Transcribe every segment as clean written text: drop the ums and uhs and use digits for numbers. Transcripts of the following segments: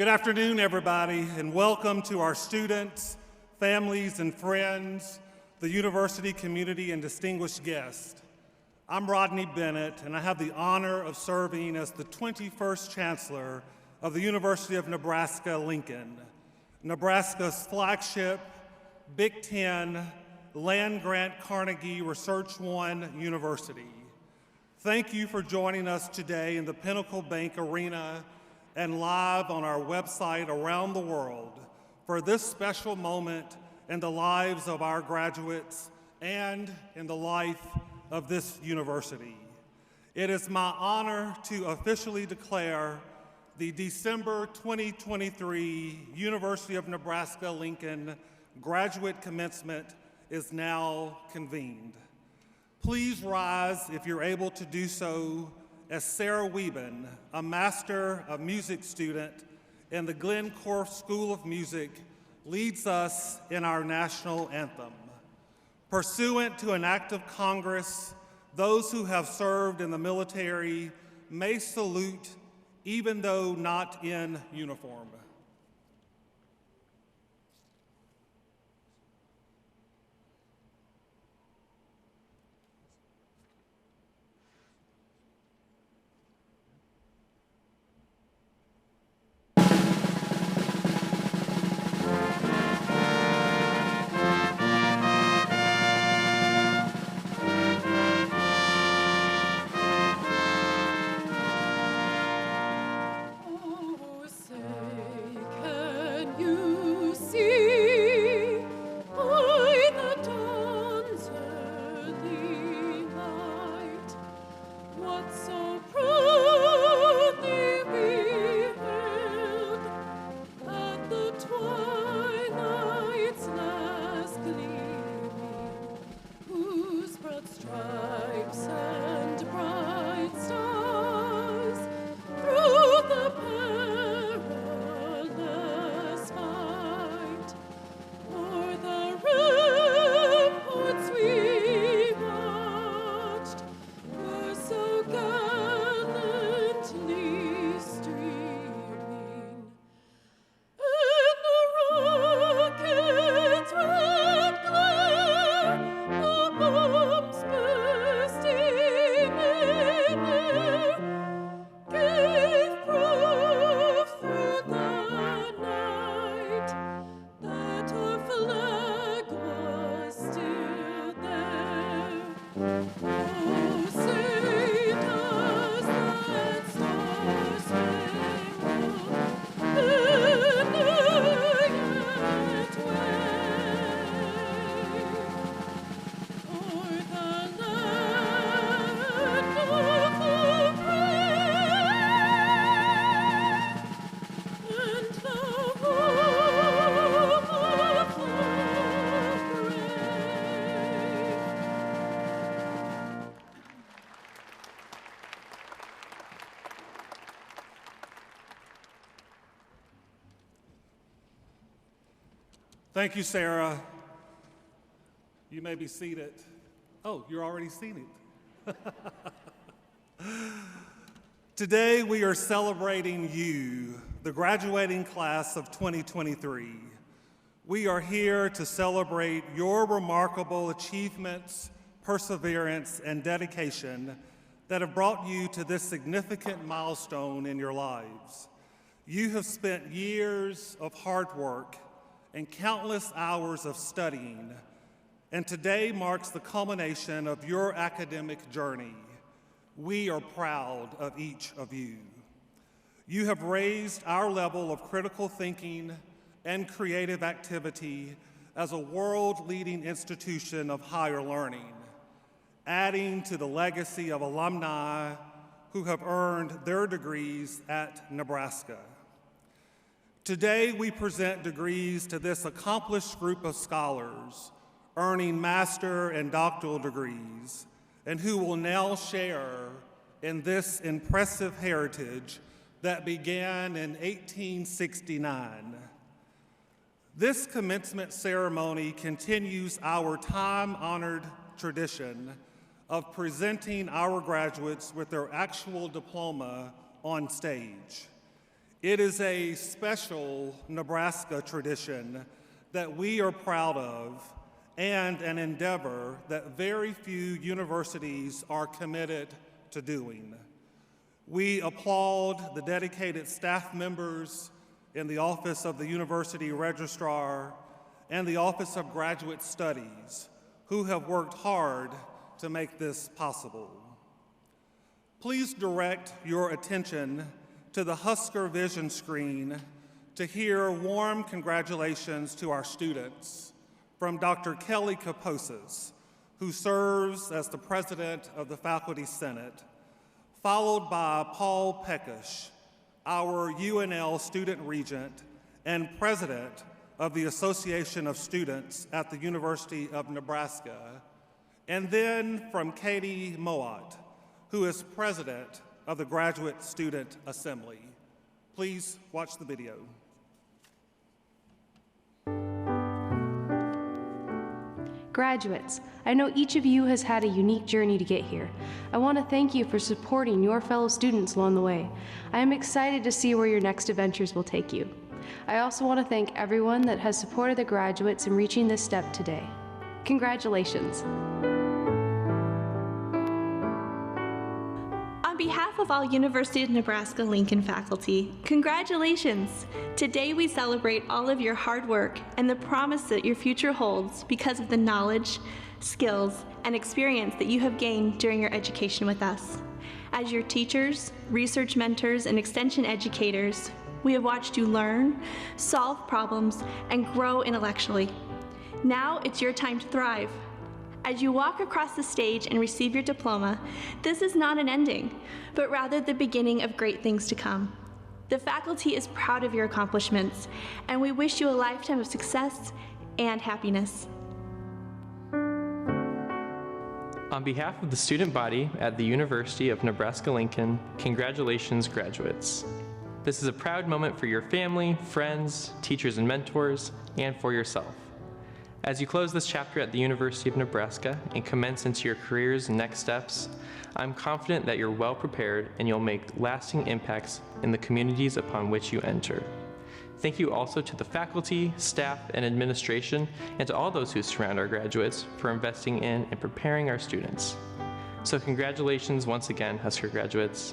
Good afternoon, everybody, and welcome to our students, families, and friends, the university community, and distinguished guests. I'm Rodney Bennett, and I have the honor of serving as the 21st Chancellor of the University of Nebraska-Lincoln, Nebraska's flagship Big Ten land-grant Carnegie Research One University. Thank you for joining us today in the Pinnacle Bank Arena and live on our website around the world for this special moment in the lives of our graduates and in the life of this university. It is my honor to officially declare the December 2023 University of Nebraska-Lincoln graduate commencement is now convened. Please rise if you're able to do so as Sarah Wieben, a Master of Music student in the Glencorf School of Music, leads us in our national anthem. Pursuant to an act of Congress, those who have served in the military may salute even though not in uniform. Thank you, Sarah. You may be seated. Oh, you're already seated. Today we are celebrating you, the graduating class of 2023. We are here to celebrate your remarkable achievements, perseverance, and dedication that have brought you to this significant milestone in your lives. You have spent years of hard work and countless hours of studying, and today marks the culmination of your academic journey. We are proud of each of you. You have raised our level of critical thinking and creative activity as a world-leading institution of higher learning, adding to the legacy of alumni who have earned their degrees at Nebraska. Today, we present degrees to this accomplished group of scholars, earning master and doctoral degrees, and who will now share in this impressive heritage that began in 1869. This commencement ceremony continues our time-honored tradition of presenting our graduates with their actual diploma on stage. It is a special Nebraska tradition that we are proud of and an endeavor that very few universities are committed to doing. We applaud the dedicated staff members in the Office of the University Registrar and the Office of Graduate Studies who have worked hard to make this possible. Please direct your attention to the Husker Vision screen to hear warm congratulations to our students from Dr. Kelly Kaposis, who serves as the President of the Faculty Senate, followed by Paul Peckish, our UNL Student Regent and President of the Association of Students at the University of Nebraska, and then from Katie Moat, who is President of the Graduate Student Assembly. Please watch the video. Graduates, I know each of you has had a unique journey to get here. I want to thank you for supporting your fellow students along the way. I am excited to see where your next adventures will take you. I also want to thank everyone that has supported the graduates in reaching this step today. Congratulations. On behalf of all University of Nebraska-Lincoln faculty, congratulations! Today we celebrate all of your hard work and the promise that your future holds because of the knowledge, skills, and experience that you have gained during your education with us. As your teachers, research mentors, and extension educators, we have watched you learn, solve problems, and grow intellectually. Now it's your time to thrive. As you walk across the stage and receive your diploma, this is not an ending, but rather the beginning of great things to come. The faculty is proud of your accomplishments, and we wish you a lifetime of success and happiness. On behalf of the student body at the University of Nebraska-Lincoln, congratulations, graduates. This is a proud moment for your family, friends, teachers and mentors, and for yourself. As you close this chapter at the University of Nebraska and commence into your careers and next steps, I'm confident that you're well prepared and you'll make lasting impacts in the communities upon which you enter. Thank you also to the faculty, staff, and administration, and to all those who surround our graduates for investing in and preparing our students. So congratulations once again, Husker graduates.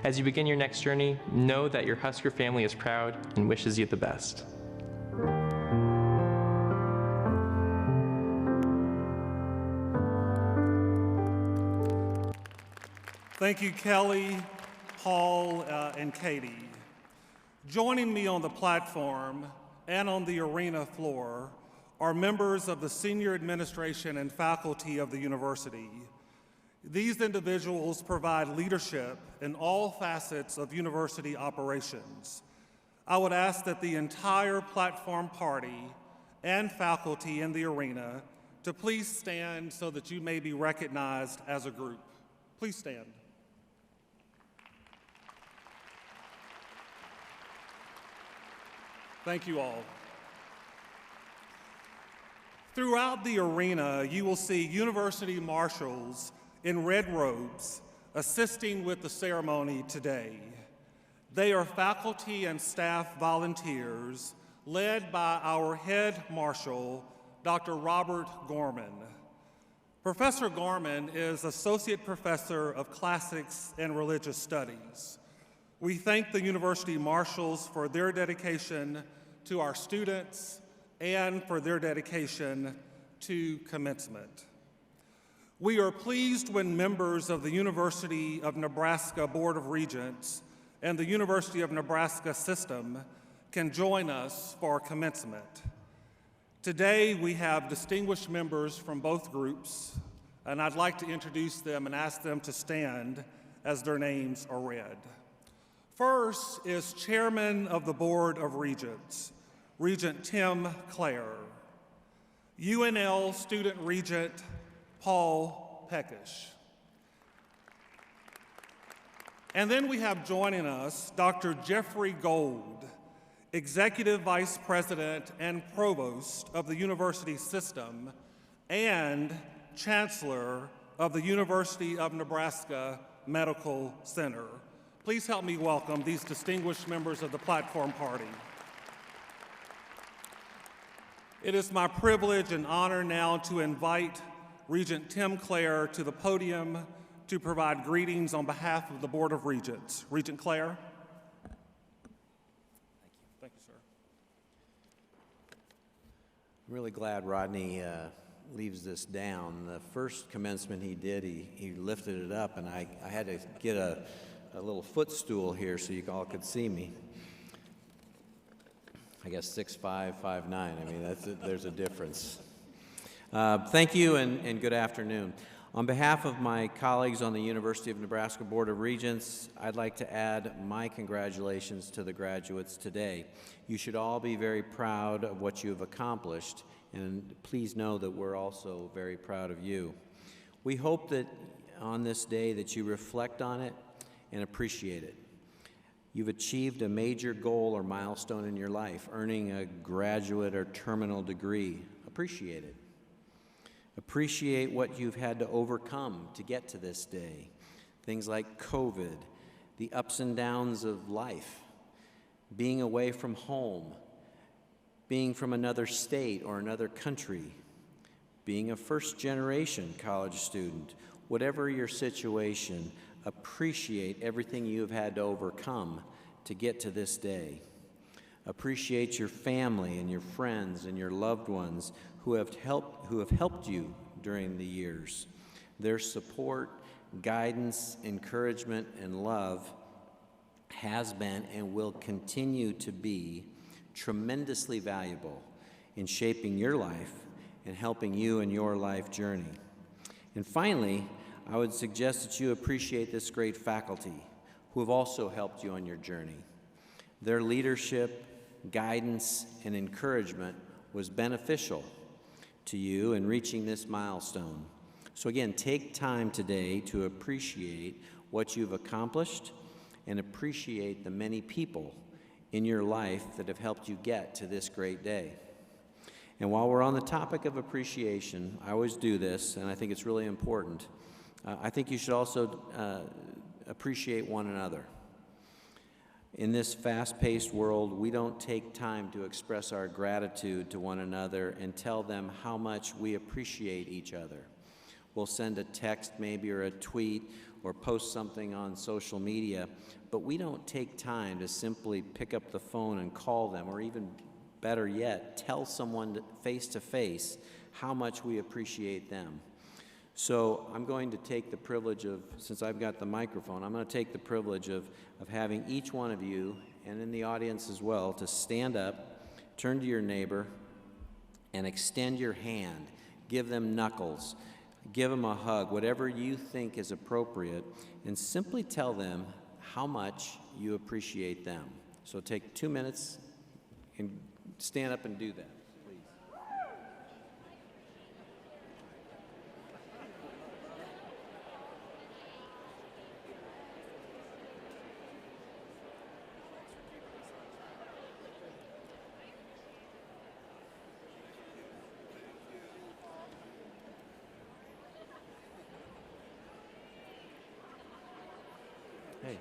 As you begin your next journey, know that your Husker family is proud and wishes you the best. Thank you, Kelly, Paul, and Katie. Joining me on the platform and on the arena floor are members of the senior administration and faculty of the university. These individuals provide leadership in all facets of university operations. I would ask that the entire platform party and faculty in the arena to please stand so that you may be recognized as a group. Please stand. Thank you all. Throughout the arena, you will see university marshals in red robes assisting with the ceremony today. They are faculty and staff volunteers led by our head marshal, Dr. Robert Gorman. Professor Gorman is Associate Professor of Classics and Religious Studies. We thank the university marshals for their dedication to our students and for their dedication to commencement. We are pleased when members of the University of Nebraska Board of Regents and the University of Nebraska system can join us for commencement. Today we have distinguished members from both groups, and I'd like to introduce them and ask them to stand as their names are read. First is Chairman of the Board of Regents, Regent Tim Clare. UNL Student Regent Paul Peckish. And then we have joining us Dr. Jeffrey Gold, Executive Vice President and Provost of the University System and Chancellor of the University of Nebraska Medical Center. Please help me welcome these distinguished members of the Platform Party. It is my privilege and honor now to invite Regent Tim Clare to the podium to provide greetings on behalf of the Board of Regents. Regent Clare. Thank you, sir. I'm really glad Rodney leaves this down. The first commencement he did, he lifted it up, and I had to get a little footstool here so you all could see me. I guess 6'5", 5'9". I mean, there's a difference. Thank you and good afternoon. On behalf of my colleagues on the University of Nebraska Board of Regents, I'd like to add my congratulations to the graduates today. You should all be very proud of what you have accomplished, and please know that we're also very proud of you. We hope that on this day that you reflect on it and appreciate it. You've achieved a major goal or milestone in your life, earning a graduate or terminal degree. Appreciate it. Appreciate what you've had to overcome to get to this day. Things like COVID, the ups and downs of life, being away from home, being from another state or another country, being a first-generation college student. Whatever your situation, appreciate everything you have had to overcome to get to this day. Appreciate your family and your friends and your loved ones who have helped you during the years. Their support, guidance, encouragement, and love has been and will continue to be tremendously valuable in shaping your life and helping you in your life journey. And finally, I would suggest that you appreciate this great faculty who have also helped you on your journey. Their leadership, guidance, and encouragement was beneficial to you in reaching this milestone. So again, take time today to appreciate what you've accomplished and appreciate the many people in your life that have helped you get to this great day. And while we're on the topic of appreciation, I always do this, and I think it's really important. I think you should also appreciate one another. In this fast-paced world, we don't take time to express our gratitude to one another and tell them how much we appreciate each other. We'll send a text maybe or a tweet or post something on social media, but we don't take time to simply pick up the phone and call them, or even better yet, tell someone face-to-face how much we appreciate them. So I'm going to take the privilege of, since I've got the microphone, I'm going to take the privilege of having each one of you, and in the audience as well, to stand up, turn to your neighbor, and extend your hand. Give them knuckles. Give them a hug, whatever you think is appropriate, and simply tell them how much you appreciate them. So take 2 minutes and stand up and do that. Hey.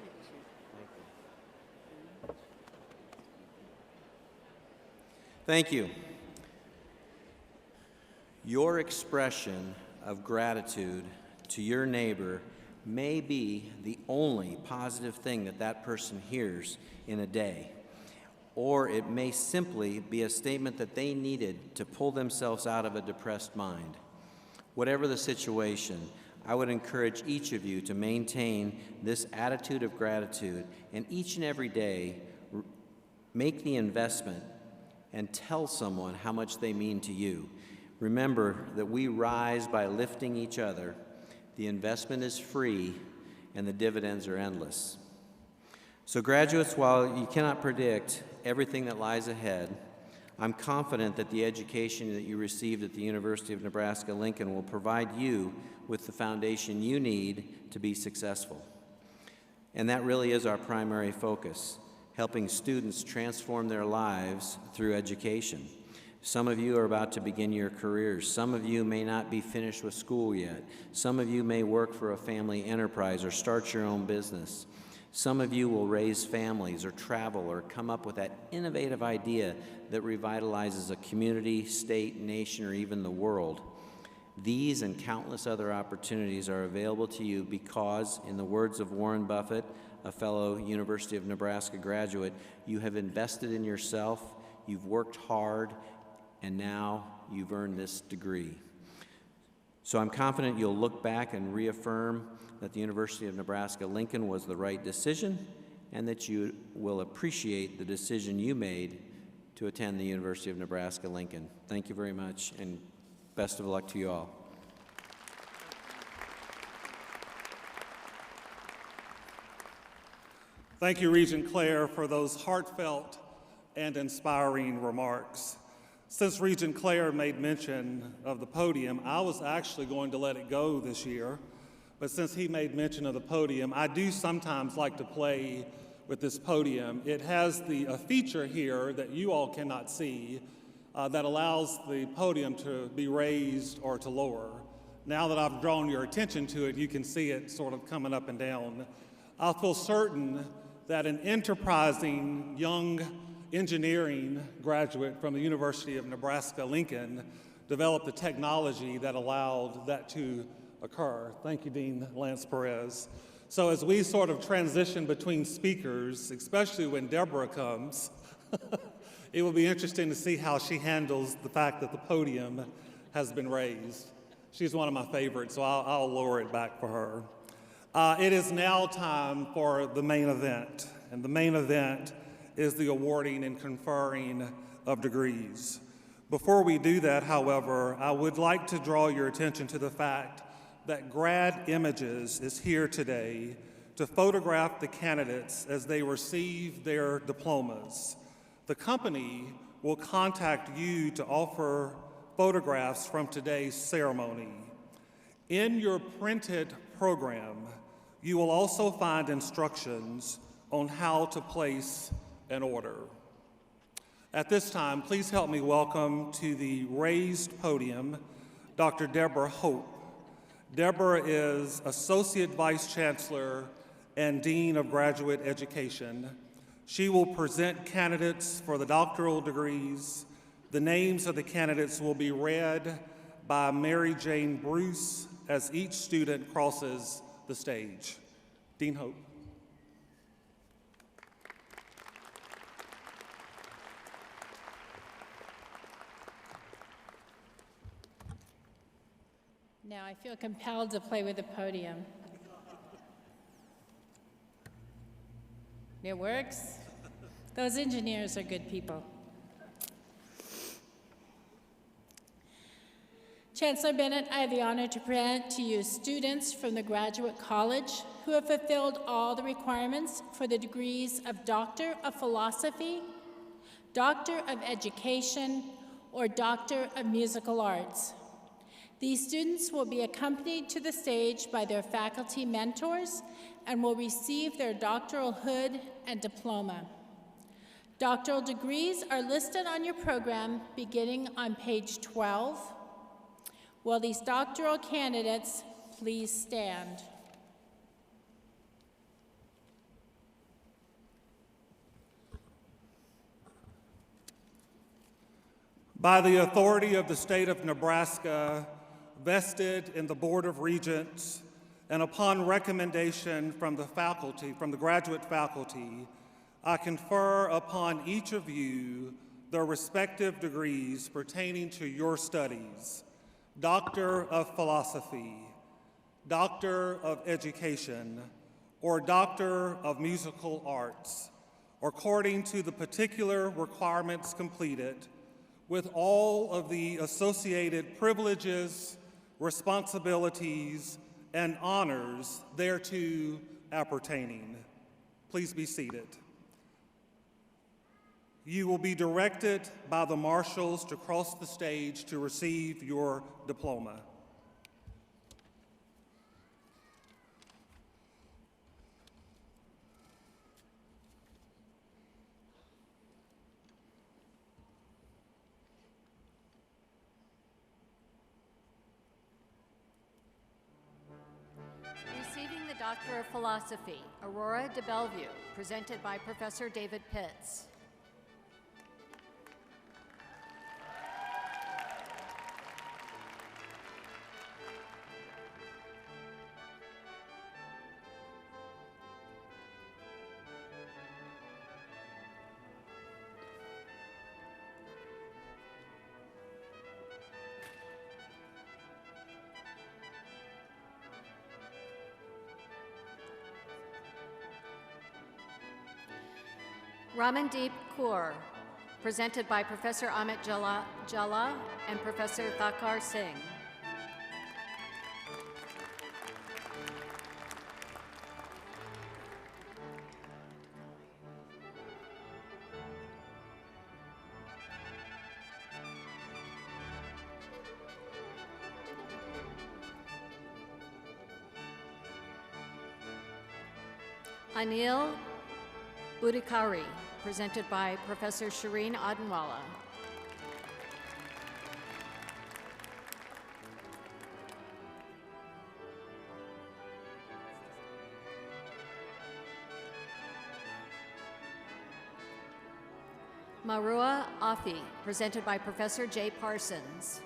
Thank you. Your expression of gratitude to your neighbor may be the only positive thing that that person hears in a day, or it may simply be a statement that they needed to pull themselves out of a depressed mind. Whatever the situation, I would encourage each of you to maintain this attitude of gratitude, and each and every day make the investment and tell someone how much they mean to you. Remember that we rise by lifting each other. The investment is free and the dividends are endless. So graduates, while you cannot predict everything that lies ahead, I'm confident that the education that you received at the University of Nebraska-Lincoln will provide you with the foundation you need to be successful. And that really is our primary focus, helping students transform their lives through education. Some of you are about to begin your careers. Some of you may not be finished with school yet. Some of you may work for a family enterprise or start your own business. Some of you will raise families or travel or come up with that innovative idea that revitalizes a community, state, nation, or even the world. These and countless other opportunities are available to you because, in the words of Warren Buffett, a fellow University of Nebraska graduate, you have invested in yourself, you've worked hard, and now you've earned this degree. So I'm confident you'll look back and reaffirm that the University of Nebraska-Lincoln was the right decision, and that you will appreciate the decision you made to attend the University of Nebraska-Lincoln. Thank you very much, and best of luck to you all. Thank you, Regent Claire, for those heartfelt and inspiring remarks. Since Regent Claire made mention of the podium, I was actually going to let it go this year, but since he made mention of the podium, I do sometimes like to play with this podium. It has a feature here that you all cannot see that allows the podium to be raised or to lower. Now that I've drawn your attention to it, you can see it sort of coming up and down. I feel certain that an enterprising young engineering graduate from the University of Nebraska-Lincoln developed the technology that allowed that to occur. Thank you, Dean Lance Perez. So as we sort of transition between speakers, especially when Deborah comes, it will be interesting to see how she handles the fact that the podium has been raised. She's one of my favorites, so I'll lower it back for her. It is now time for the main event, and the main event is the awarding and conferring of degrees. Before we do that, however, I would like to draw your attention to the fact that Grad Images is here today to photograph the candidates as they receive their diplomas. The company will contact you to offer photographs from today's ceremony. In your printed program, you will also find instructions on how to place an order. At this time, please help me welcome to the raised podium Dr. Deborah Hope. Deborah is Associate Vice Chancellor and Dean of Graduate Education. She will present candidates for the doctoral degrees. The names of the candidates will be read by Mary Jane Bruce as each student crosses the stage. Dean Hope. Now I feel compelled to play with the podium. It works. Those engineers are good people. Chancellor Bennett, I have the honor to present to you students from the Graduate College who have fulfilled all the requirements for the degrees of Doctor of Philosophy, Doctor of Education, or Doctor of Musical Arts. These students will be accompanied to the stage by their faculty mentors and will receive their doctoral hood and diploma. Doctoral degrees are listed on your program beginning on page 12. Will these doctoral candidates please stand? By the authority of the state of Nebraska, vested in the Board of Regents, and upon recommendation from the faculty, from the graduate faculty, I confer upon each of you their respective degrees pertaining to your studies: Doctor of Philosophy, Doctor of Education, or Doctor of Musical Arts, according to the particular requirements completed, with all of the associated privileges, responsibilities, and honors thereto appertaining. Please be seated. You will be directed by the marshals to cross the stage to receive your diploma. Receiving the Doctor of Philosophy, Aurora de Bellevue, presented by Professor David Pitts. Ramandeep Kaur, presented by Professor Amit Jala and Professor Thakar Singh. Anil Udikari, presented by Professor Shireen Adanwala. Marua Afi, presented by Professor Jay Parsons.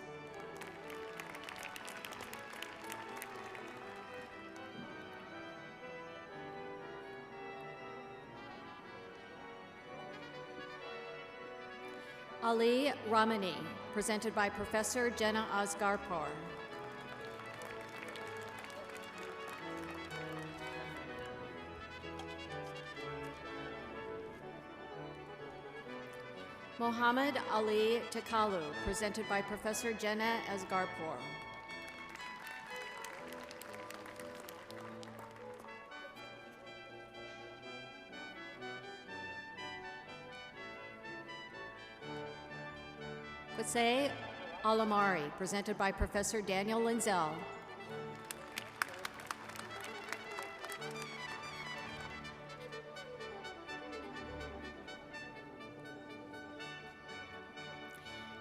Ali Ramani, presented by Professor Jenna Asgarpur. Mohammed Ali Takalu, presented by Professor Jenna Asgarpur. Faseh Alamari, presented by Professor Daniel Linzel.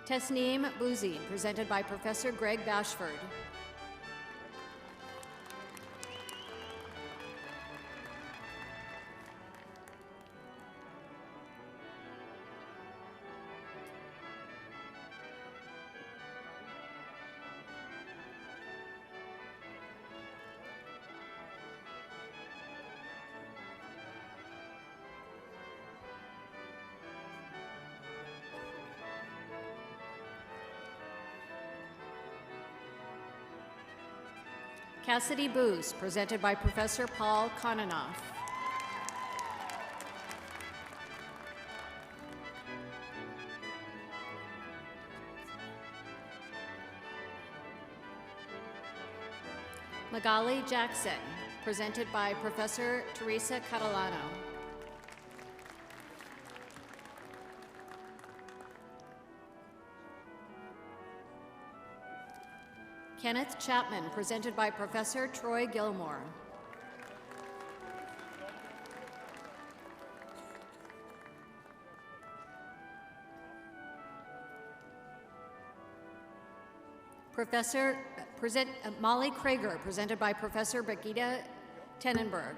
Tesneem Bouzi, presented by Professor Greg Bashford. Cassidy Booth, presented by Professor Paul Konanoff. Magali Jackson, presented by Professor Teresa Catalano. Kenneth Chapman, presented by Professor Troy Gilmore. Molly Krager, presented by Professor Brigitte Tenenberg.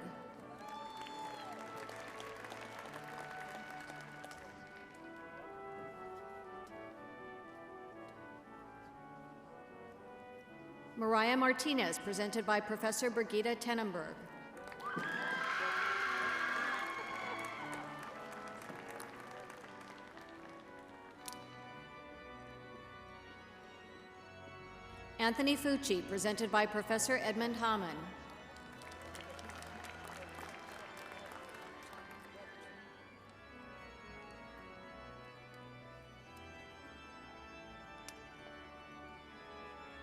Mariah Martinez, presented by Professor Brigitte Tenenberg. Anthony Fucci, presented by Professor Edmund Hamann.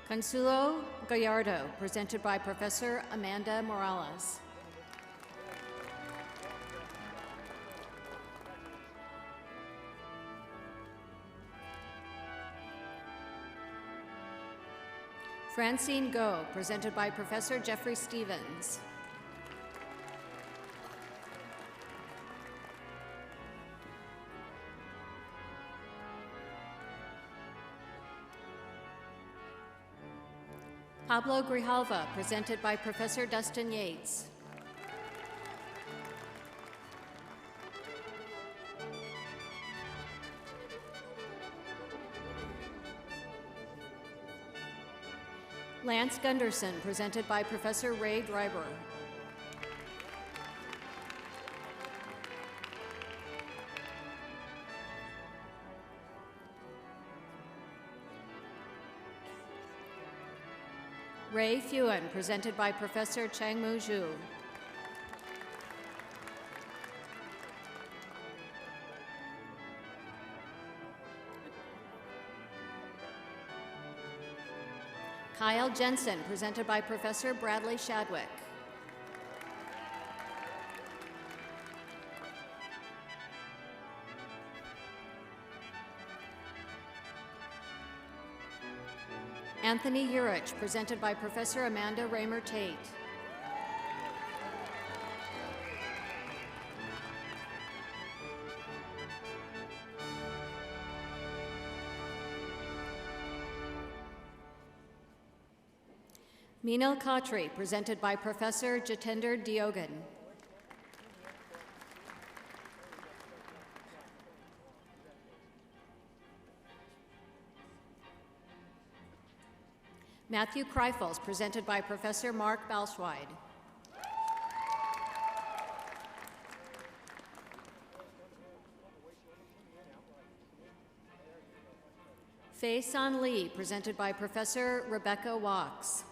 Consuelo Gallardo, presented by Professor Amanda Morales. Francine Go, presented by Professor Jeffrey Stevens. Pablo Grijalva, presented by Professor Dustin Yates. Lance Gunderson, presented by Professor Ray Dryber. Ray Fuen, presented by Professor Changmu Zhu. Kyle Jensen, presented by Professor Bradley Shadwick. Anthony Urich, presented by Professor Amanda Raymer-Tate. Meenal Khatri, presented by Professor Jitender Diogan. Matthew Kreifels, presented by Professor Mark Balschweid. Fei San Lee, presented by Professor Rebecca Wachs.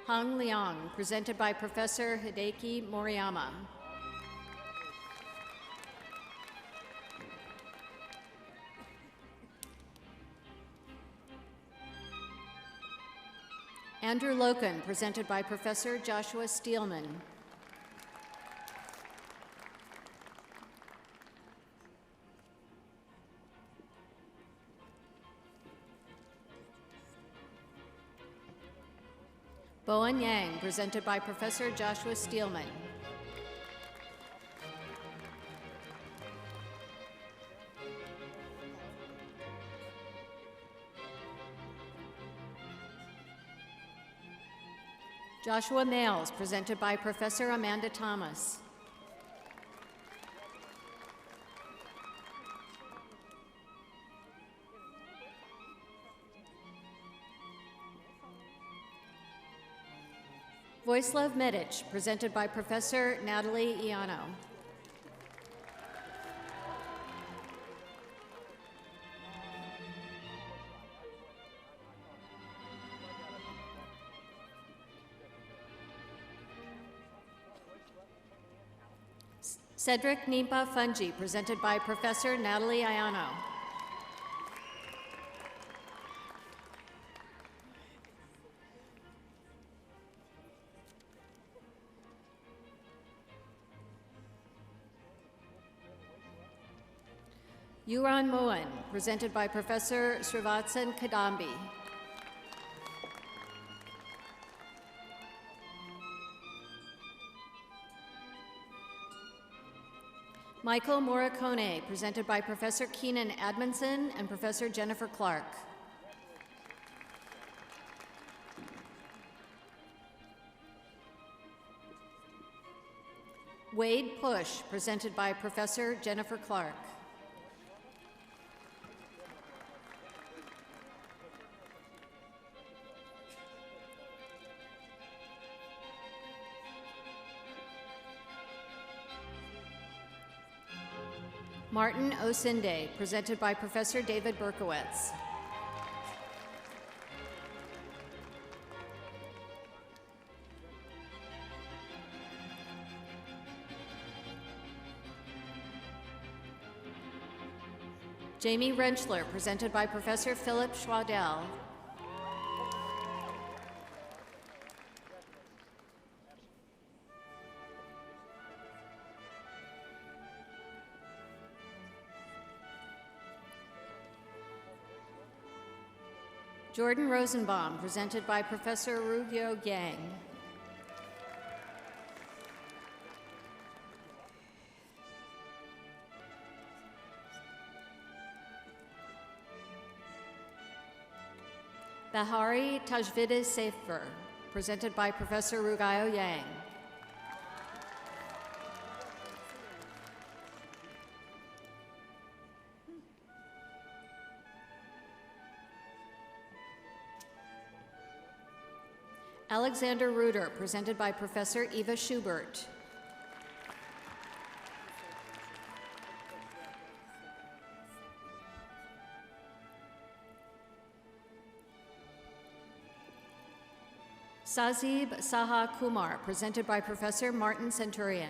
Hung Liang, presented by Professor Hideki Moriyama. Andrew Loken, presented by Professor Joshua Steelman. Bowen Yang, presented by Professor Joshua Steelman. Joshua Males, presented by Professor Amanda Thomas. Vojislav Medic, presented by Professor Natalie Iano. Cedric Nimpa Fungi, presented by Professor Natalie Iano. Yuran Moen, presented by Professor Srivatsan Kadambi. Michael Morricone, presented by Professor Keenan Admonson and Professor Jennifer Clark. Wade Push, presented by Professor Jennifer Clark. Martin Osinde, presented by Professor David Berkowitz. Jamie Rentschler, presented by Professor Philip Schwadel. Jordan Rosenbaum, presented by Professor Rugyo Yang. Bahari Tajvidis Safer, presented by Professor Rugayo Yang. Alexander Reuter, presented by Professor Eva Schubert. Sazib Saha Kumar, presented by Professor Martin Centurion.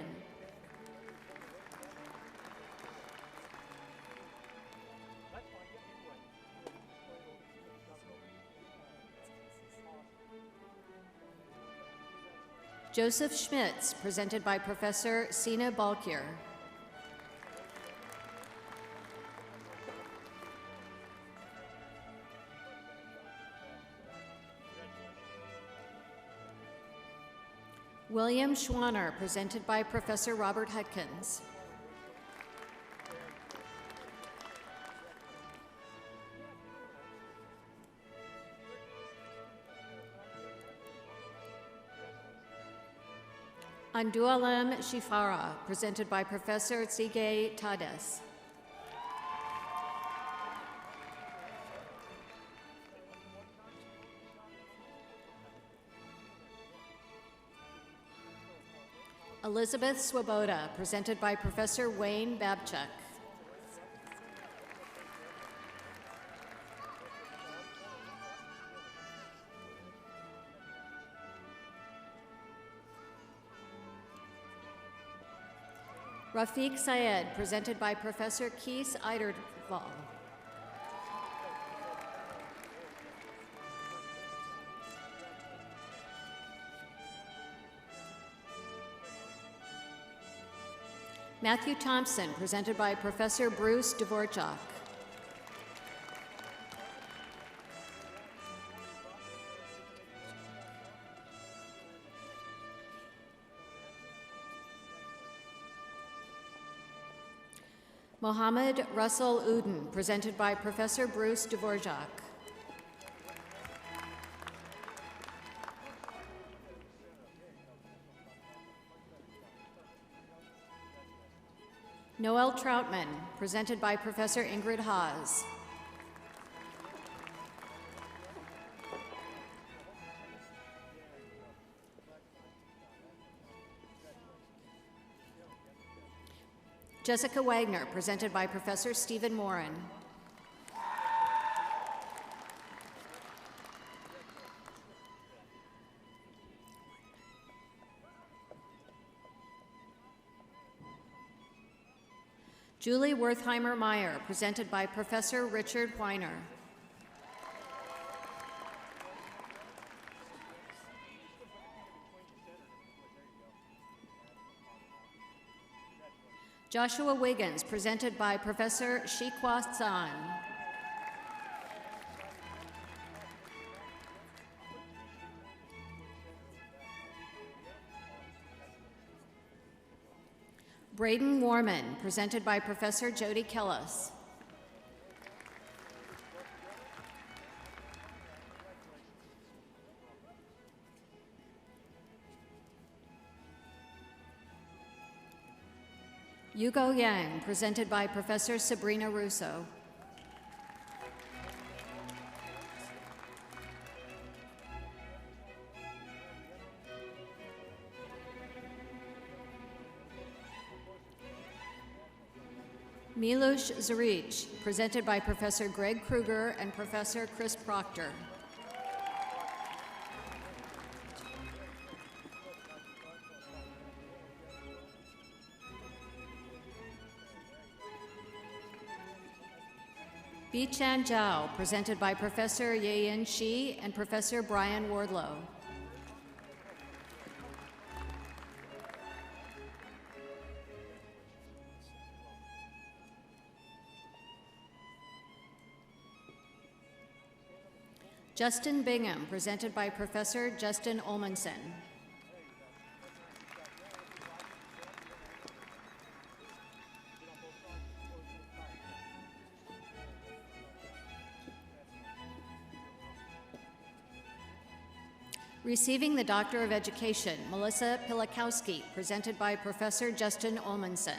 Joseph Schmitz, presented by Professor Sina Balkir. William Schwanner, presented by Professor Robert Hutkins. Andualem Shifara, presented by Professor Tsige Tades. Elizabeth Swoboda, presented by Professor Wayne Babchuk. Rafiq Syed, presented by Professor Kees Eiderval. Matthew Thompson, presented by Professor Bruce Dvorak. Mohammed Russell Uden, presented by Professor Bruce Dvorak. Noel Troutman, presented by Professor Ingrid Haas. Jessica Wagner, presented by Professor Stephen Morin. Julie Wertheimer-Meyer, presented by Professor Richard Weiner. Joshua Wiggins, presented by Professor Shikwa San. Braden Warman, presented by Professor Jody Kellis. Yugo Yang, presented by Professor Sabrina Russo. Milush Zaric, presented by Professor Greg Kruger and Professor Chris Proctor. Bi-Chan Zhao, presented by Professor Yeyin Shi and Professor Brian Wardlow. Justin Bingham, presented by Professor Justin Olmanson. Receiving the Doctor of Education, Melissa Pilikowski, presented by Professor Justin Olmanson.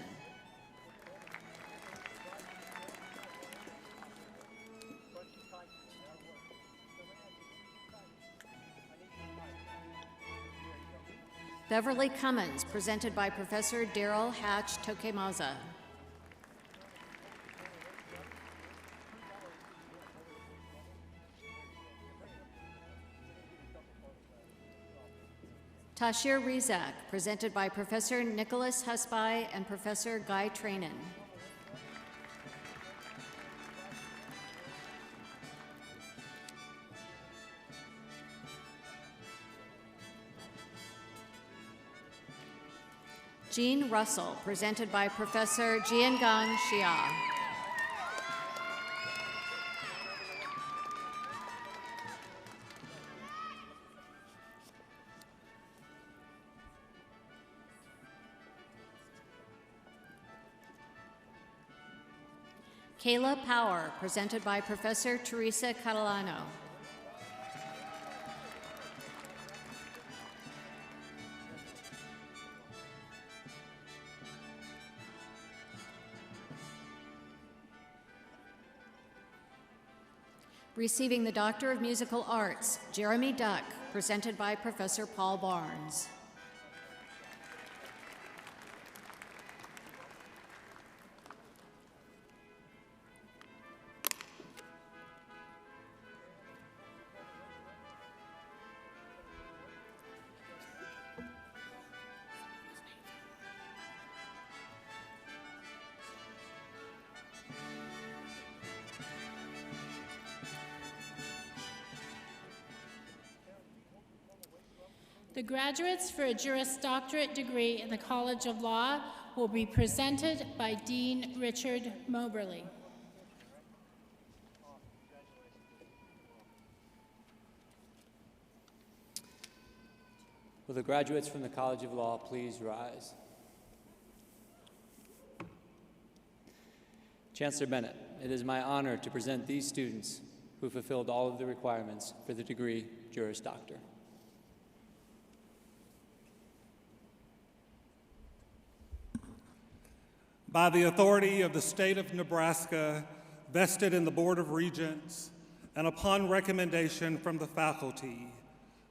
Beverly Cummins, presented by Professor Daryl Hatch Tokemaza. Tashir Rizak, presented by Professor Nicholas Husby and Professor Guy Trainin. Jean Russell, presented by Professor Jiangang Xia. Kayla Power, presented by Professor Teresa Catalano. Receiving the Doctor of Musical Arts, Jeremy Duck, presented by Professor Paul Barnes. The graduates for a Juris Doctorate degree in the College of Law will be presented by Dean Richard Moberly. Will the graduates from the College of Law please rise? Chancellor Bennett, it is my honor to present these students who fulfilled all of the requirements for the degree Juris Doctor. By the authority of the state of Nebraska, vested in the Board of Regents, and upon recommendation from the faculty,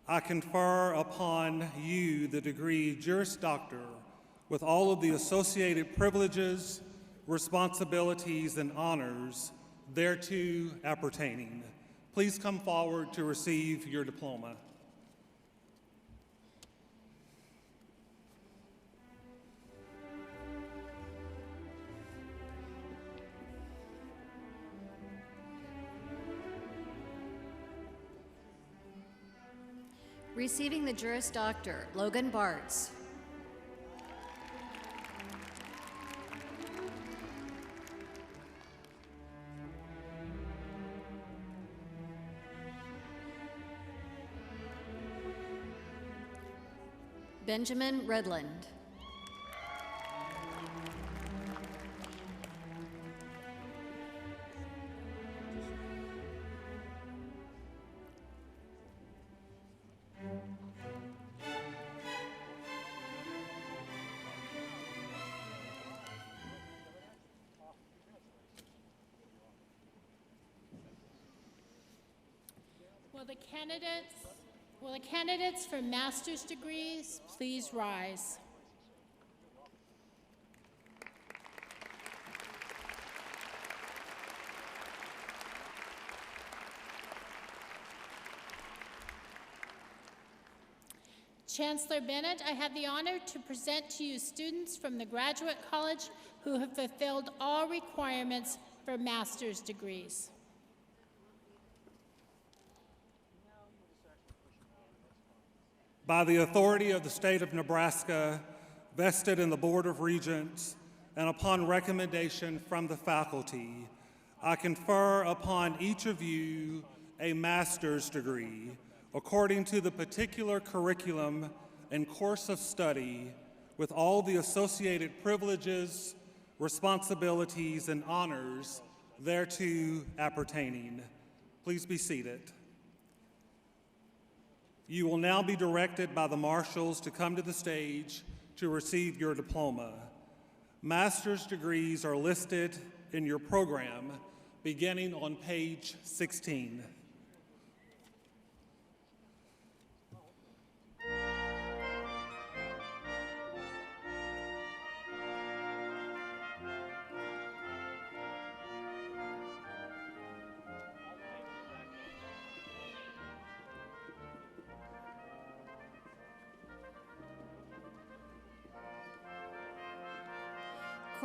I confer upon you the degree Juris Doctor with all of the associated privileges, responsibilities, and honors thereto appertaining. Please come forward to receive your diploma. Receiving the Juris Doctor, Logan Bartz. Benjamin Redland. Will the candidates for master's degrees please rise? Chancellor Bennett, I have the honor to present to you students from the Graduate College who have fulfilled all requirements for master's degrees. By the authority of the state of Nebraska, vested in the Board of Regents, and upon recommendation from the faculty, I confer upon each of you a master's degree according to the particular curriculum and course of study with all the associated privileges, responsibilities, and honors thereto appertaining. Please be seated. You will now be directed by the marshals to come to the stage to receive your diploma. Master's degrees are listed in your program, beginning on page 16.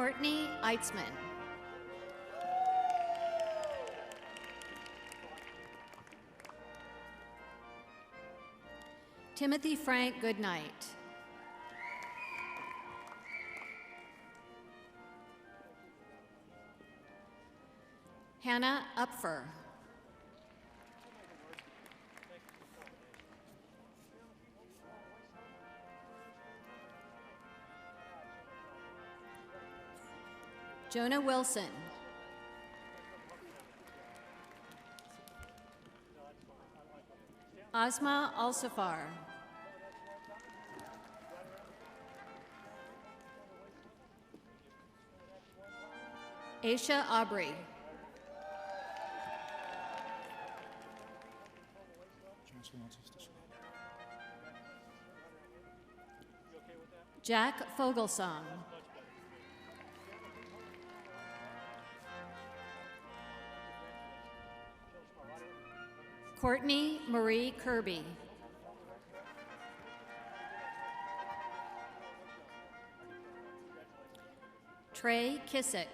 Courtney Eitzman. Timothy Frank Goodnight. Hannah Upfer. Jonah Wilson. Asma Al-Safar. Aisha Aubrey. Jack Fogelsong. Courtney Marie Kirby. Trey Kissick.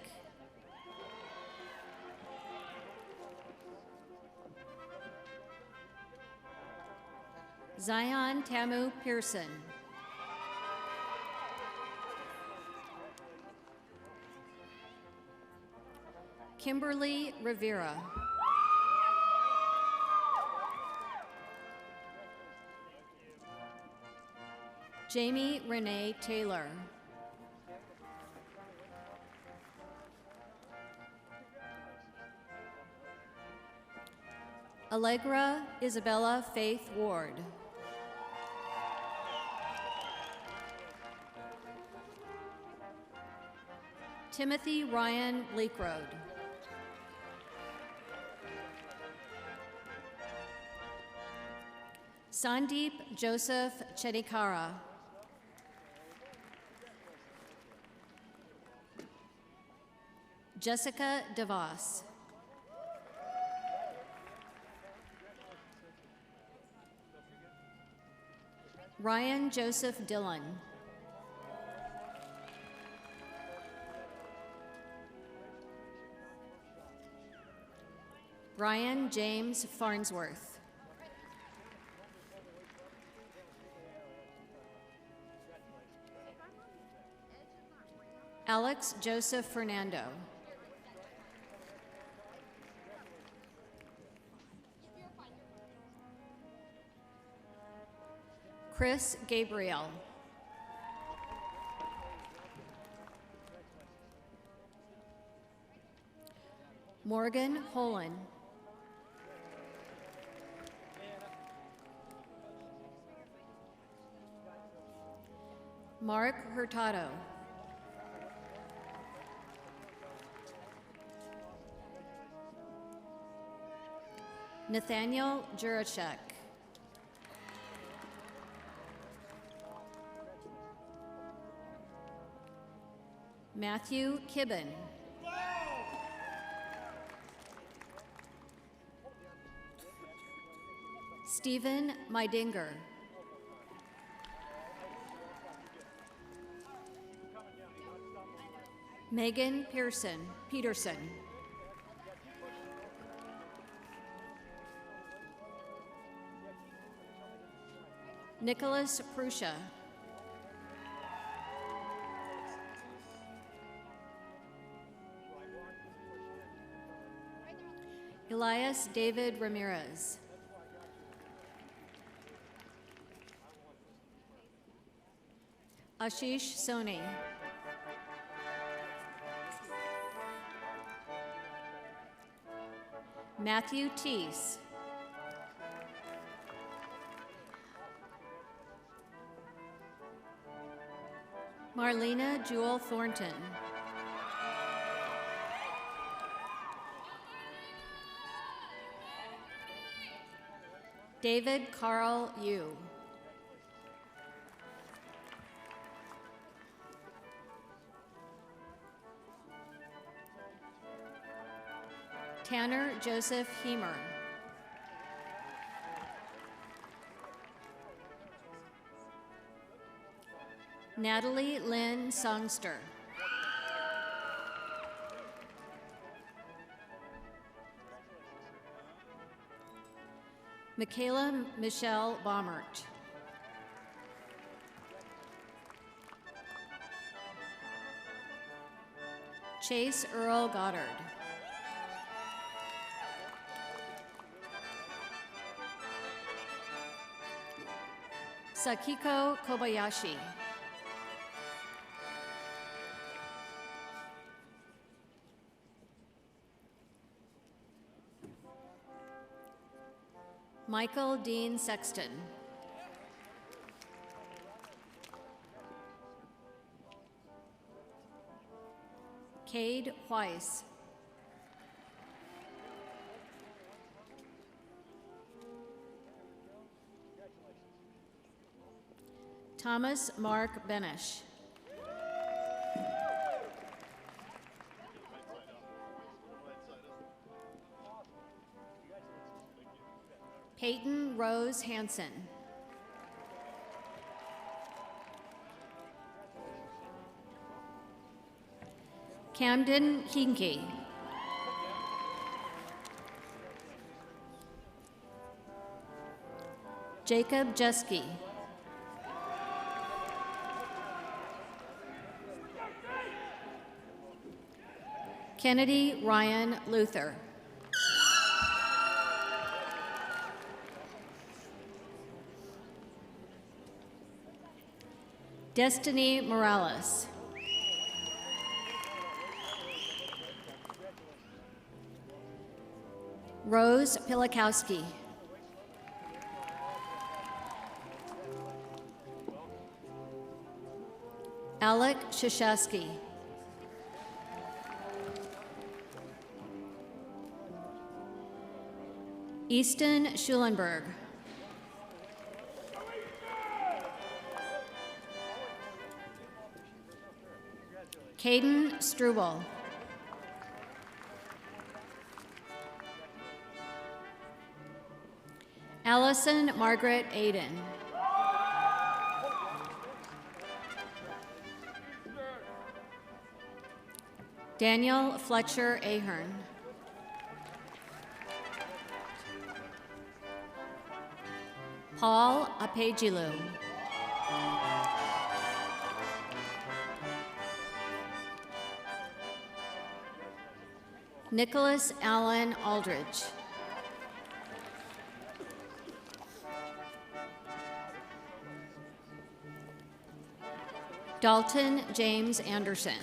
Zion Tamu Pearson. Kimberly Rivera. Jamie Renee Taylor. Allegra Isabella Faith Ward. Timothy Ryan Bleakroad. Sandeep Joseph Chedikara. Jessica DeVos. Ryan Joseph Dillon. Brian James Farnsworth. Alex Joseph Fernando. Chris Gabriel. Morgan Holen. Mark Hurtado. Nathaniel Juracek. Matthew Kibben. Stephen Meidinger. Megan Peterson. Nicholas Prussia. Elias David Ramirez. Ashish Soni. Matthew Teese. Marlena Jewel Thornton. David Carl Yu. Tanner Joseph Heemer. Natalie Lynn Songster. Michaela Michelle Baumert. Chase Earl Goddard. Sakiko Kobayashi. Michael Dean Sexton. Cade Weiss. Thomas Mark Benish. Peyton Rose Hansen. Camden Hinke. Jacob Jeske. Kennedy Ryan Luther. Destiny Morales. Rose Pilikowski. Alec Shashasky. Easton Schulenberg. Caden Struble. Allison Margaret Aiden. Daniel Fletcher Ahern. Paul Apejilu. Nicholas Allen Aldridge. Dalton James Anderson.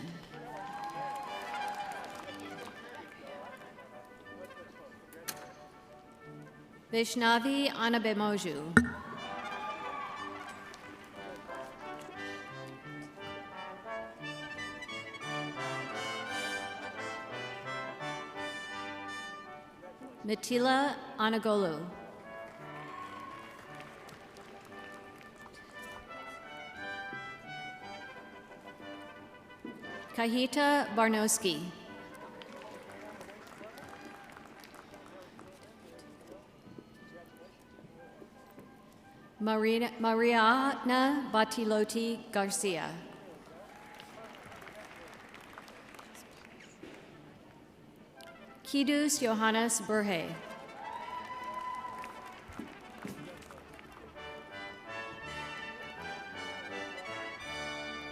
Vishnavi Anabemoju. Matila Anagolu. Kahita Barnowski. Mariana Batiloti Garcia. Kidus Johannes Burhe.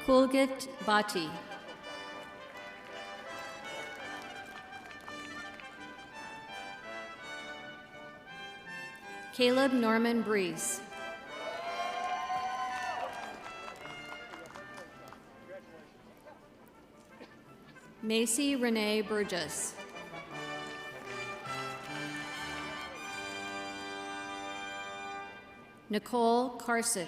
Kulgit Bati. Caleb Norman Breeze. Macy Renee Burgess. Nicole Carlson.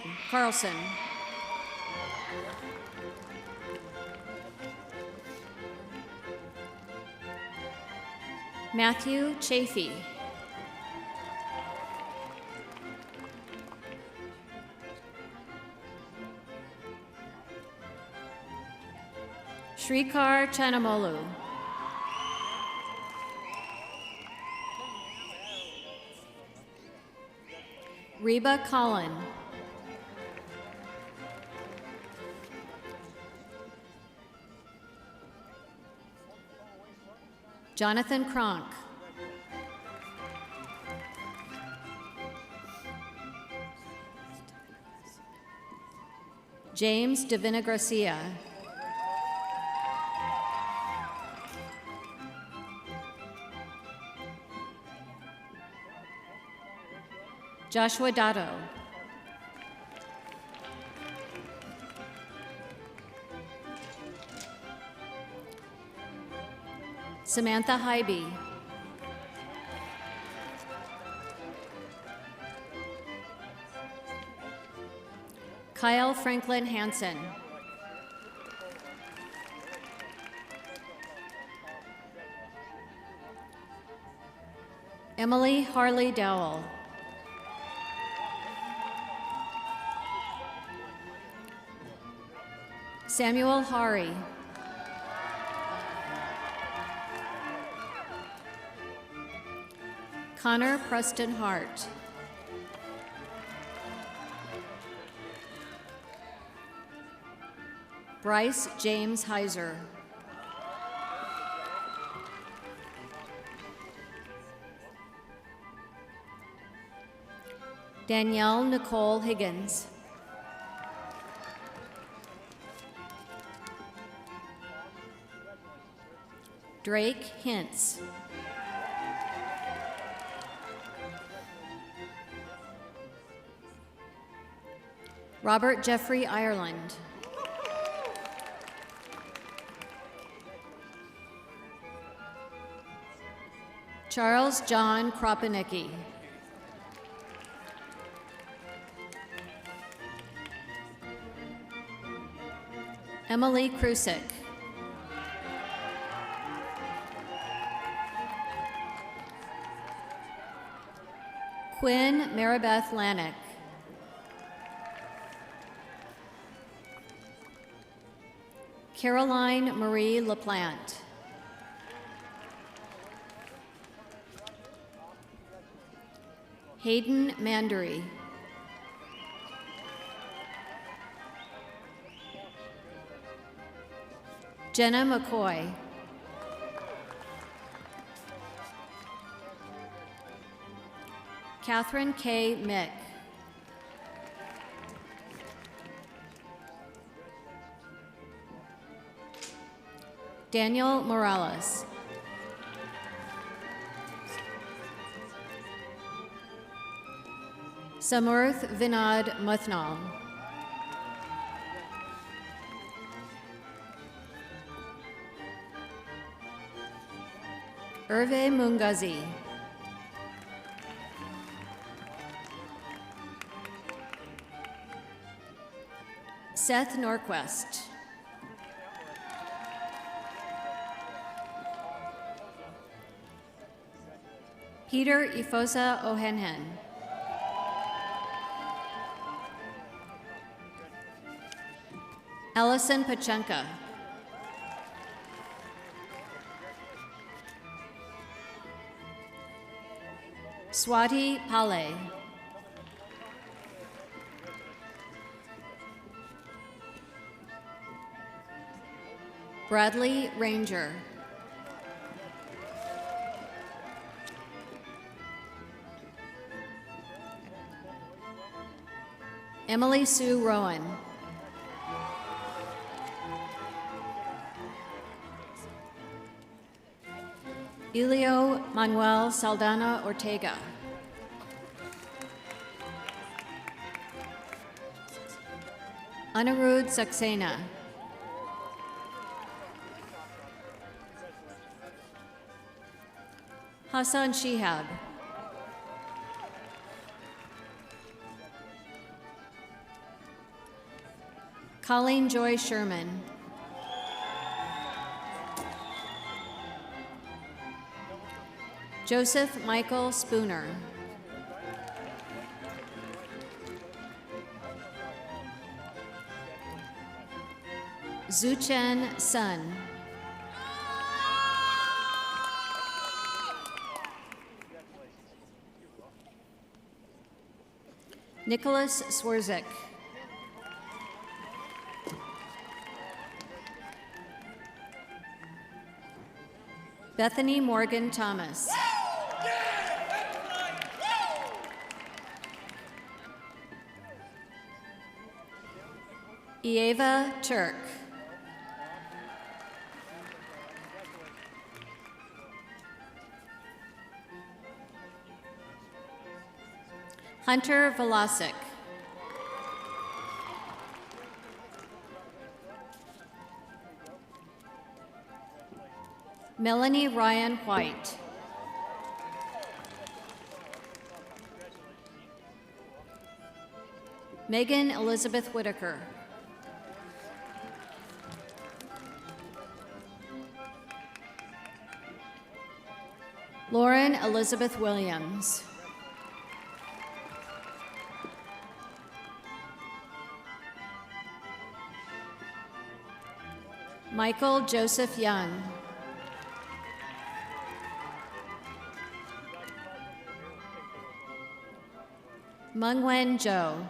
Matthew Chafee. Shrikar Chanamolu. Reba Collin. Jonathan Kronk. James Davina Garcia. Joshua Dotto. Samantha Hybe. Kyle Franklin Hansen. Emily Harley Dowell. Samuel Hari. Connor Preston Hart. Bryce James Heiser. Danielle Nicole Higgins. Drake Hintz. Robert Jeffrey Ireland. Charles John Kropanicki. Emily Krusik. Quinn Maribeth Lanick. Caroline Marie LaPlante. Hayden Mandery. Jenna McCoy. Catherine K. Mick. Daniel Morales. Samurth Vinod Muthnal. Hervé Mungazi. Seth Norquist. Peter Ifosa Ohenhen. Allison Pachenka. Swati Pale. Bradley Ranger. Emily Sue Rowan. Elio Manuel Saldana Ortega. Anirudh Saxena. Hassan Shihab. Colleen Joy Sherman. Joseph Michael Spooner. Zuchen Sun. Nicholas Swerzik. Bethany Morgan Thomas. Eva Turk. Hunter Velasic. Melanie Ryan White. Megan Elizabeth Whitaker. Lauren Elizabeth Williams. Michael Joseph Young. Mungwen Zhou.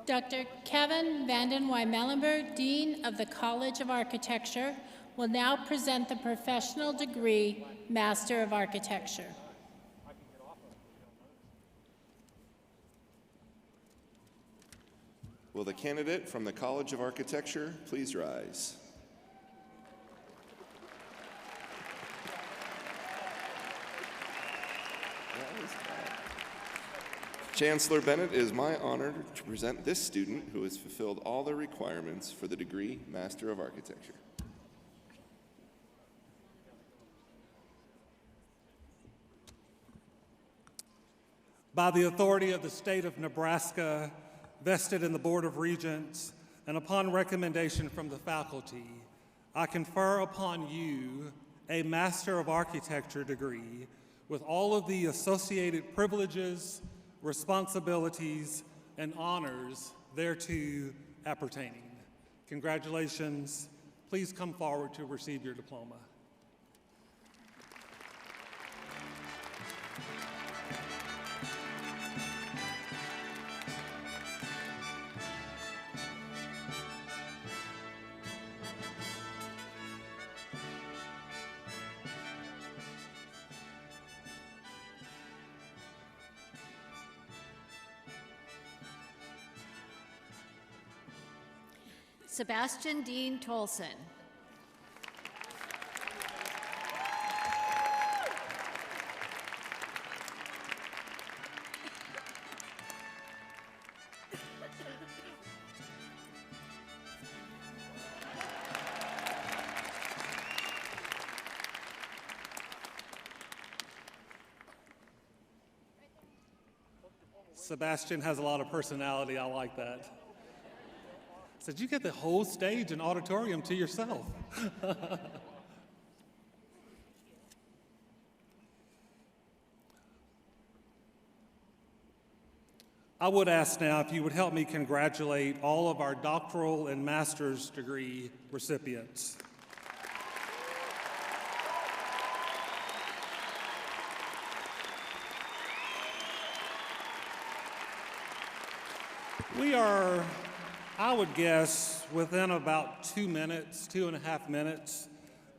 Dr. Kevin Vanden Wijmelenberg, Dean of the College of Architecture, will now present the professional degree Master of Architecture. Will the candidate from the College of Architecture please rise? Chancellor Bennett, it is my honor to present this student who has fulfilled all the requirements for the degree Master of Architecture. By the authority of the state of Nebraska, vested in the Board of Regents, and upon recommendation from the faculty, I confer upon you a Master of Architecture degree with all of the associated privileges, responsibilities, and honors thereto appertaining. Congratulations. Please come forward to receive your diploma. Sebastian Dean Tolson. Sebastian has a lot of personality. I like that. Said you get the whole stage and auditorium to yourself. I would ask now if you would help me congratulate all of our doctoral and master's degree recipients. We are, I would guess, within about 2 minutes, 2.5 minutes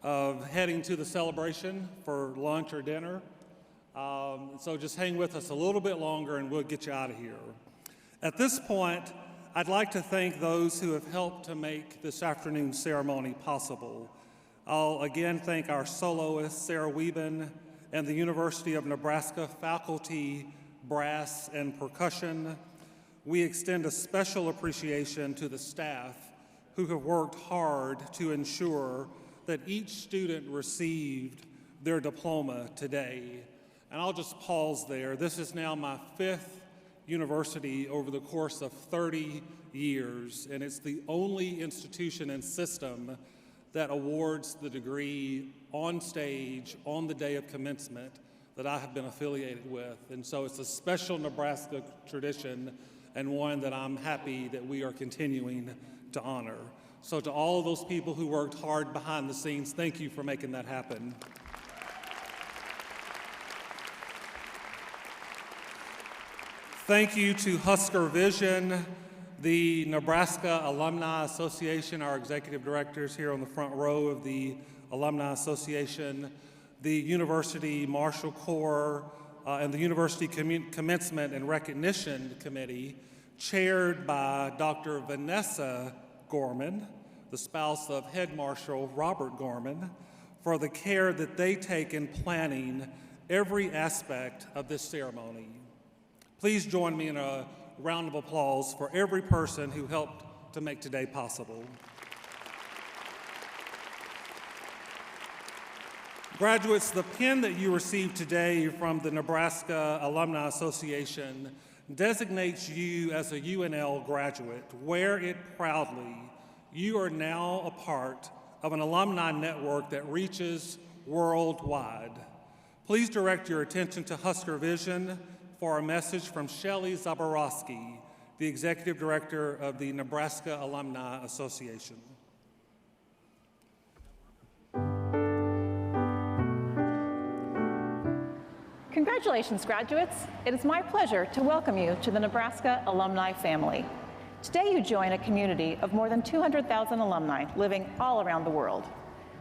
of heading to the celebration for lunch or dinner. So just hang with us a little bit longer and we'll get you out of here. At this point, I'd like to thank those who have helped to make this afternoon's ceremony possible. I'll again thank our soloist, Sarah Wieben, and the University of Nebraska faculty, brass, and percussion. we extend a special appreciation to the staff who have worked hard to ensure that each student received their diploma today. And I'll just pause there. This is now my 5th university over the course of 30 years, and it's the only institution and system that awards the degree on stage on the day of commencement that I have been affiliated with. And so it's a special Nebraska tradition and one that I'm happy that we are continuing to honor. So to all of those people who worked hard behind the scenes, thank you for making that happen. Thank you to Husker Vision, the Nebraska Alumni Association, our executive directors here on the front row of the Alumni Association, the University Marshall Corps, and the University Commencement and Recognition Committee, chaired by Dr. Vanessa Gorman, the spouse of Head Marshal Robert Gorman, for the care that they take in planning every aspect of this ceremony. Please join me in a round of applause for every person who helped to make today possible. Graduates, the pin that you received today from the Nebraska Alumni Association designates you as a UNL graduate. Wear it proudly. You are now a part of an alumni network that reaches worldwide. Please direct your attention to Husker Vision for a message from Shelley Zaborowski, the Executive Director of the Nebraska Alumni Association. Congratulations, graduates. It is my pleasure to welcome you to the Nebraska alumni family. Today you join a community of more than 200,000 alumni living all around the world.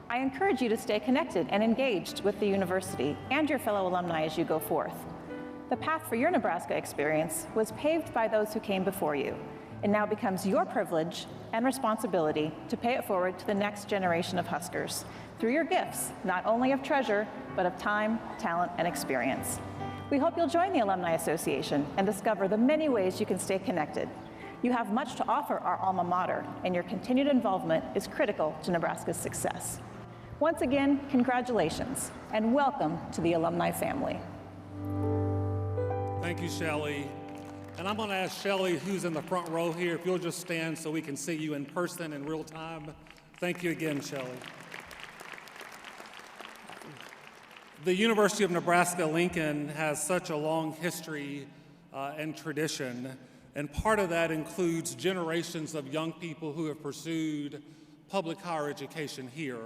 I encourage you to stay connected and engaged with the university and your fellow alumni as you go forth. The path for your Nebraska experience was paved by those who came before you. It now becomes your privilege and responsibility to pay it forward to the next generation of Huskers through your gifts, not only of treasure, but of time, talent, and experience. We hope you'll join the Alumni Association and discover the many ways you can stay connected. You have much to offer our alma mater, and your continued involvement is critical to Nebraska's success. Once again, congratulations, and welcome to the alumni family. Thank you, Shelley. And I'm going to ask Shelley, who's in the front row here, if you'll just stand so we can see you in person in real time. Thank you again, Shelley. The University of Nebraska-Lincoln has such a long history and tradition, and part of that includes generations of young people who have pursued public higher education here.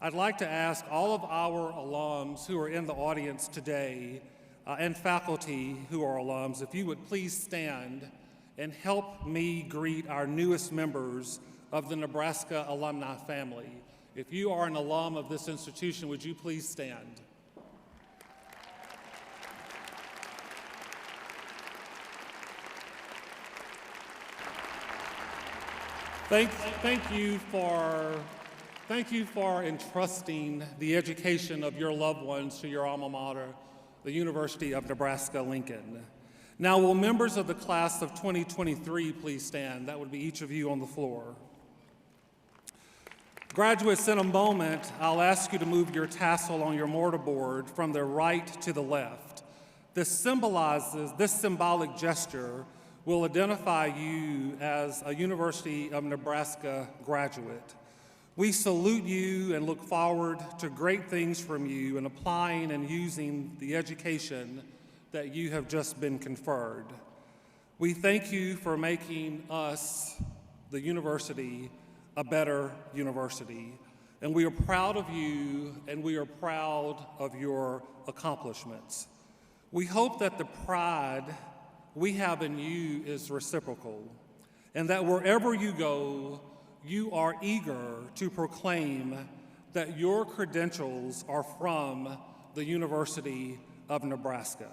I'd like to ask all of our alums who are in the audience today and faculty who are alums, if you would please stand and help me greet our newest members of the Nebraska alumni family. If you are an alum of this institution, would you please stand? Thank you for entrusting the education of your loved ones to your alma mater, the University of Nebraska-Lincoln. Now, will members of the class of 2023 please stand? That would be each of you on the floor. Graduates, in a moment, I'll ask you to move your tassel on your mortarboard from the right to the left. This symbolic gesture will identify you as a University of Nebraska graduate. We salute you and look forward to great things from you in applying and using the education that you have just been conferred. We thank you for making us, the university, a better university. And we are proud of you, and we are proud of your accomplishments. We hope that the pride we have in you is reciprocal, and that wherever you go, you are eager to proclaim that your credentials are from the University of Nebraska.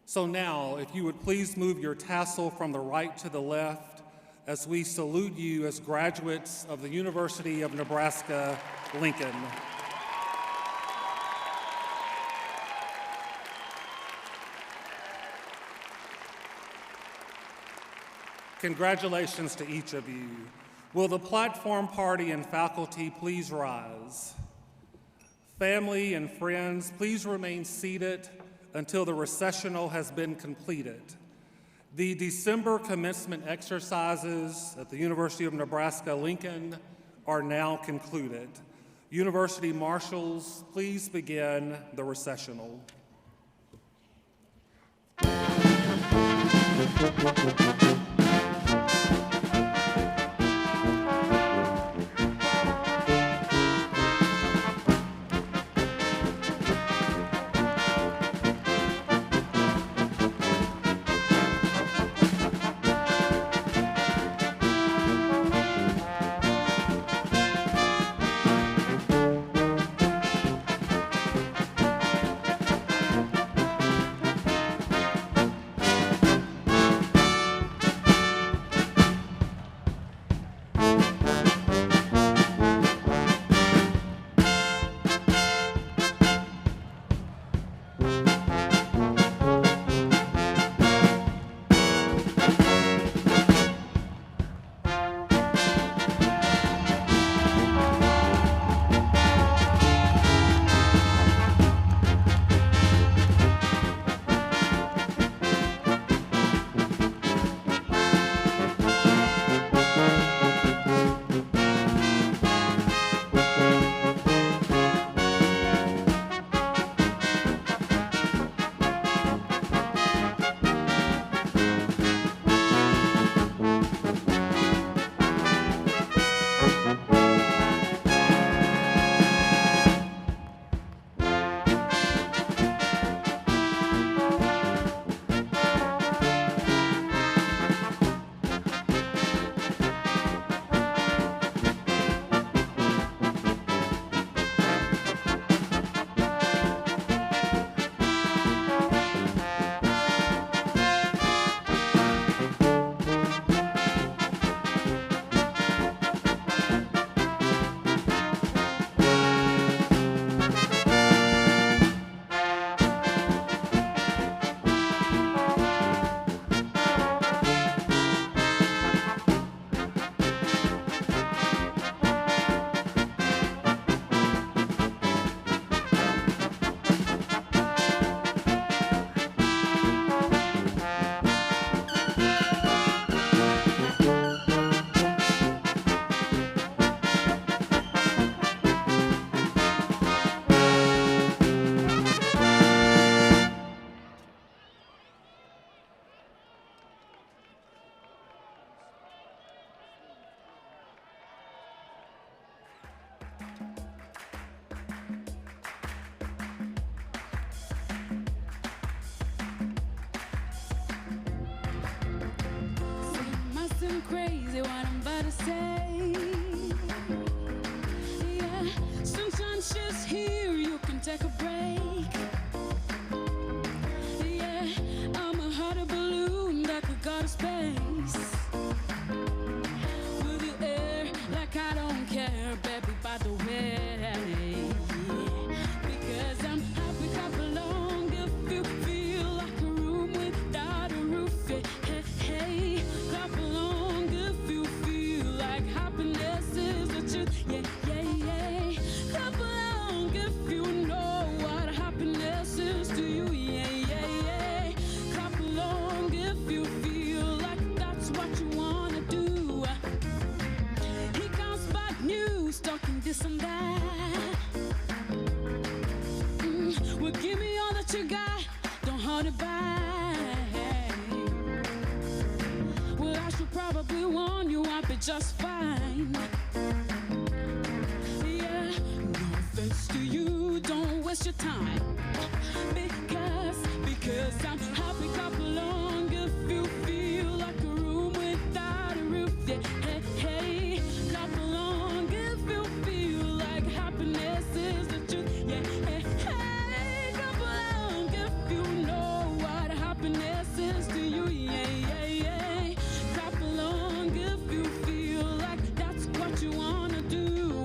So now, if you would please move your tassel from the right to the left as we salute you as graduates of the University of Nebraska-Lincoln. Congratulations to each of you. Will the platform party and faculty please rise? Family and friends, please remain seated until the recessional has been completed. The December commencement exercises at the University of Nebraska-Lincoln are now concluded. University marshals, please begin the recessional. Crazy what I'm about to say. Yeah, sunshine's just here, you can take a break. Yeah, I'm a hot balloon that could go to space. With the air like I don't care, baby, by the way. Because I'm happy, clap along if you feel like a room without a roof. Hey, hey, clap along. Happiness is the truth, yeah, yeah, yeah. Clap along if you know what happiness is to you, yeah, yeah, yeah. Clap along if you feel like that's what you wanna do. He comes back news, talking this and that. Well, give me all that you got, don't hold it back. Well, I should probably warn you, I'll be just fine. Yeah, no offense to you, don't waste your time. Because I'm happy, clap along if you feel like a room without a roof. Yeah, hey, hey, clap along if you feel like happiness is the truth. Yeah, hey, hey, clap along if you know what happiness is to you. Yeah, yeah, yeah. Clap along if you feel like that's what you wanna do.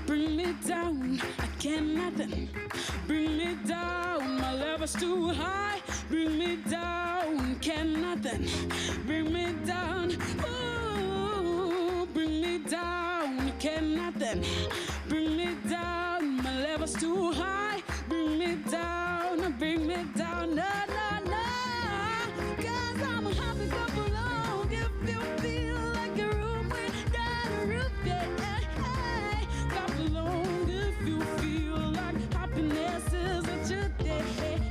Bring me down, I can't nothing. Bring me down, my level's too high. Bring me down, can't nothing. Bring nothing. Bring me down, my level's too high. Bring me down, bring me down, no, no, no. 'Cause I'm a happy couple long if you feel like a room without a roof, yeah. Hey, clap along if you feel like happiness is a today.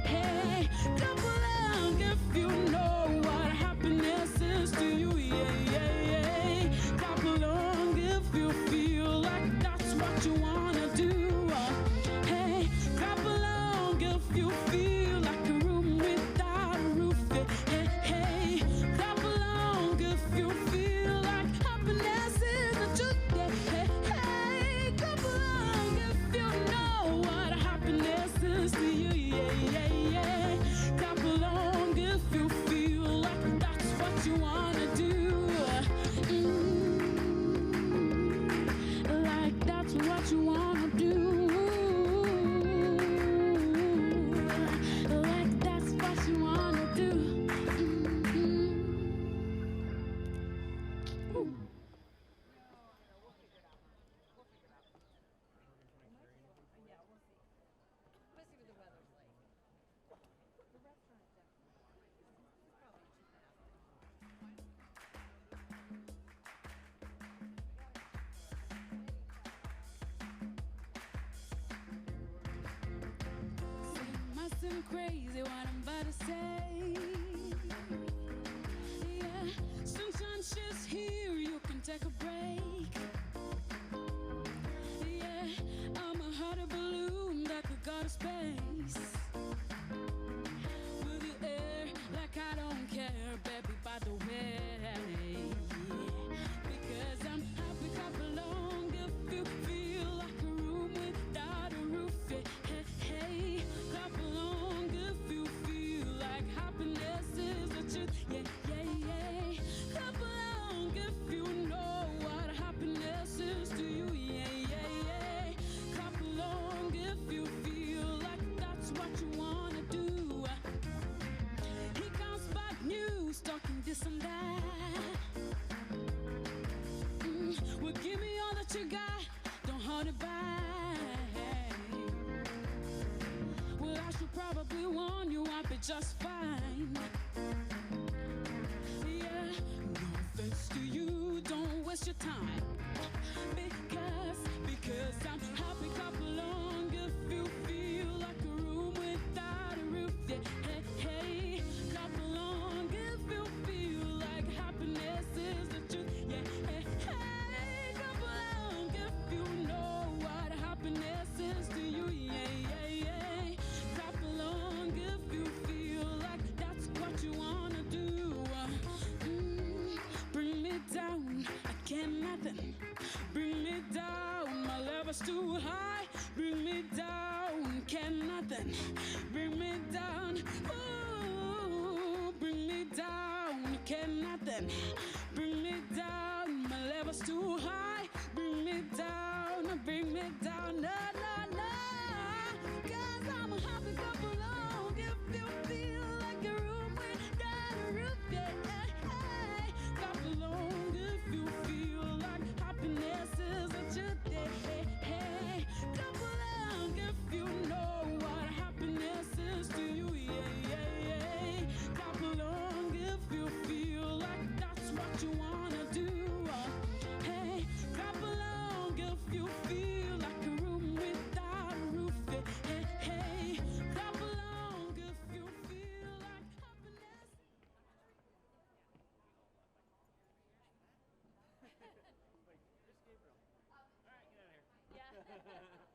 Hey, clap along if you know what happiness is to you, yeah, yeah, yeah. Clap along if you feel like that's what you wanna do. Hey, clap along if you feel like a room without a roof. Hey, hey, clap along if you feel like happiness is the truth. Hey, hey, clap along if you know what happiness is to you. Yeah, yeah, yeah. Clap along if you feel like that's what you wanna do. Like that's what you wanna do. Like that's what you wanna do. Must seem crazy what I'm about to say. Yeah, sunshine's just here, you can take a break. Yeah, I'm a hot air balloon that could go to space. With the air like I don't care, baby, by the way. Because I'm happy, clap along if you feel like a room without a roof. Hey, hey, clap along if you feel like happiness is the truth. Yeah, yeah, yeah. Clap along if you know what happiness is to you. Yeah, yeah, yeah. Clap along if you feel like that's what you wanna do. He comes back news talking this and that. Well, give me all that you got, don't hold it back. Well, I should probably warn you, I'll be just fine. Yeah, no offense to you, don't waste your time. Because I'm happy, clap along if you feel like a room without a roof. Yeah, hey, hey, clap along if you feel like happiness is the truth. Yeah, hey, hey, clap along if you know what happiness is to you. Yeah, yeah, yeah. Clap along if you feel like that's what you wanna do. Bring me down, I can't nothing. Bring me down, my level's too high. Bring me down, can't nothing. Bring me down, ooh, bring me down, can't nothing. Bring me down, my level's too high. Bring me down, no, no, no. 'Cause I'm a happy couple long if you feel like a room without a roof. Yeah, hey, clap along if you feel like happiness is a truth. Yeah, hey, hey, clap along if you know what happiness is to you. Yeah, yeah, yeah. Clap along if you feel like that's what you wanna do. Hey, clap along if you feel like a room without a roof. Hey, hey, clap along if you feel like happiness. All right, get out of here. Yeah.